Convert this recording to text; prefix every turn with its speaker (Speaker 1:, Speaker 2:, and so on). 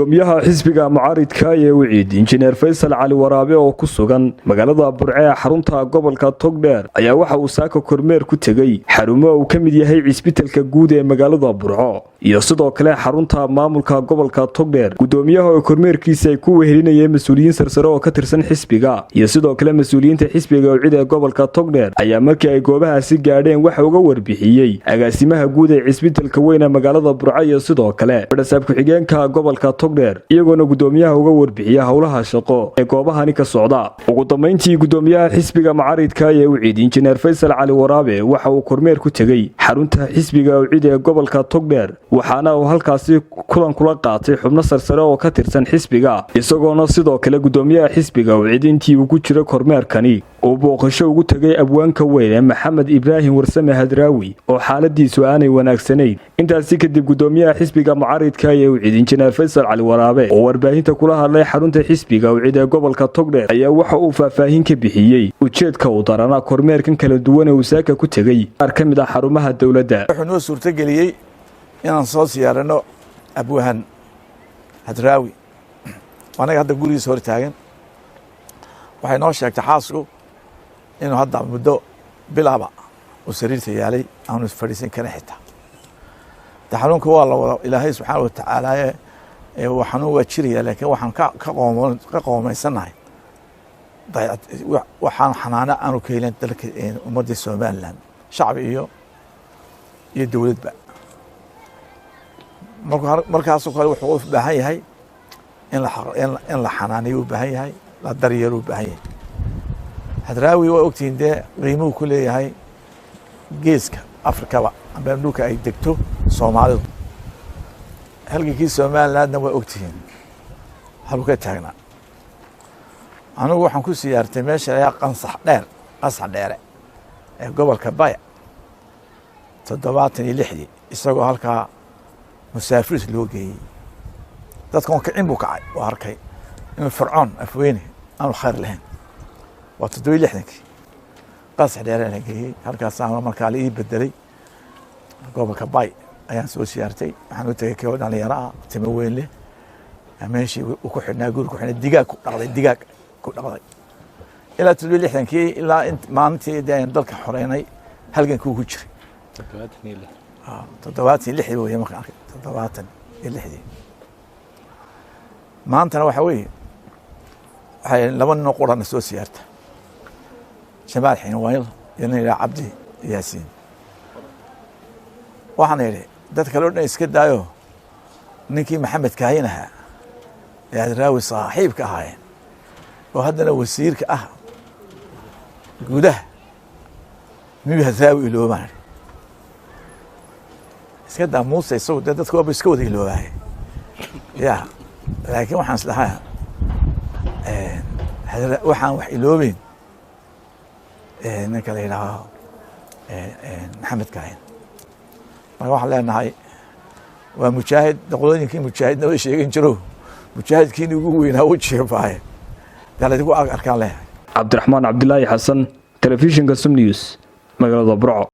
Speaker 1: gudoomiyaha xisbiga mucaaridka ee wiciid injineer Faysal Cali Waraabe oo ku sugan magaalada Burco ee xarunta gobolka Togdheer ayaa waxa uu saaka kormeer ku tagay xarumo uu kamid yahay cisbitaalka guud ee magaalada Burco iyo sidoo kale xarunta maamulka gobolka Togdheer. Gudoomiyaha oo kormeerkiisa ay ku wehelinayeen mas'uuliyiin sarsare oo ka tirsan xisbiga iyo sidoo kale mas'uuliyiinta xisbiga wiciid ee gobolka Togdheer ayaa markii ay goobahaasi gaadheen waxa uga warbixiyay agaasimaha guud ee cisbitaalka weyn ee magaalada Burco iyo sidoo kale barsaab ku xigeenka gobolka Togdheer iyagoona gudoomiyaha uga warbixiya howlaha shaqo ee goobahani ka socda. Ugu dambeyntii gudoomiyaha xisbiga mucaaridka ee wiciid injineer Faysal Cali Waraabe waxa uu kormeer ku tagay xarunta xisbiga wiciid ee gobolka Togdheer waxaana uu halkaasi kulan kula qaatay xubno sarsare oo ka tirsan xisbiga isagoona sidoo kale gudoomiyaha xisbiga wiciid intii uu ku jiro kormeerkani oo booqasho ugu tagay abwaanka weyn ee Maxamed Ibraahim Warsame Hadraawi oo xaaladiisu aanay wanaagsanayn. intaasi kadib gudoomiyaha xisbiga mucaaridka ee wiciid injineer Faysal Cali Waraabe oo warbaahinta kula hadlay xarunta xisbiga wiciid ee gobolka Togdheer ayaa waxa uu faahfaahin ka bixiyay ujeedka uu darana kormeerkan kala duwan ee uu saaka ku tagay qaar ka mid ah xarumaha dawladda.
Speaker 2: wuxuu noo suurtageliyay inaan soo siyaarano abwaan Hadraawi anaga hadda gurigiisa hor taagan waxay noo sheegtay xaasku inuu hadda muddo bilaaba uu sariirta yaalay aanu fadhiisan karin xitaa taxanuunka waa la wada ilaahay subxaanahu wa tacaala waxaanu waa jiraya laakiin waxaan ka qoomaysanahay waxaan xanaano aanu ka helin dalka ummadda Soomaaliland shacbi iyo dawladba markaasoo kale wuxuu u baahan yahay in la xanaaniyo u baahan yahay la daryeelo u baahan yahay. Hadraawi waa ogtiin dee qiimuhu ku leeyahay geeska Afrikaba ama dhulka ay degto Soomaalidu halkii Soomaalilandna waa ogtiin halka taagna anigu waxaan ku siyaartay meesha ay qansax dheer ee gobolka Baya 76 isagoo halka musaafir loo geeyay dadkan ka cimbu kacay oo arkay in Fircoon afweyne aanu khayr lahayn waa 76 qansax dheer la geeyay halkaas aan markaa la ii bedelay gobolka Baya ayaan soo siyaartay waxaan u tagay koox dhalinyaro timo weyn leh meeshii uu ku xidhnaa guriga ku xidhnaa digaag ku dhaqday ilaa 76 ilaa maalintii dalka xoreynay halgankii ku jiray 76 weeye markaan arkay 76 maantana waxa weeye waxay laba nin qoran soo siyaarta Jamaal Xinwayl iyo Cabdi Yaasiin waxaan yiri dadka kale oo dhan iska daayo ninkii Maxamed Kaahin ahaa ee Hadraawi saaxiibka ahaa oo haddana wasiirka ah gudaha miyuu Hadraawi ilooban iska daa Muuse soo dadku waa iska wada iloobahay yaa laakiin waxaan islahaa waxaan wax iloobeen ninka la yiraahdo Maxamed Kaahin marka waxaan leenahay waa mujaahid qolooyinkii mujaahidna way sheegin jiro mujaahidkii ugu weynaa u jeefaay daladigu arkaan leh.
Speaker 1: Cabdiraxmaan Cabdilaahi Xasan telefishinka Sum News magaalada Burco.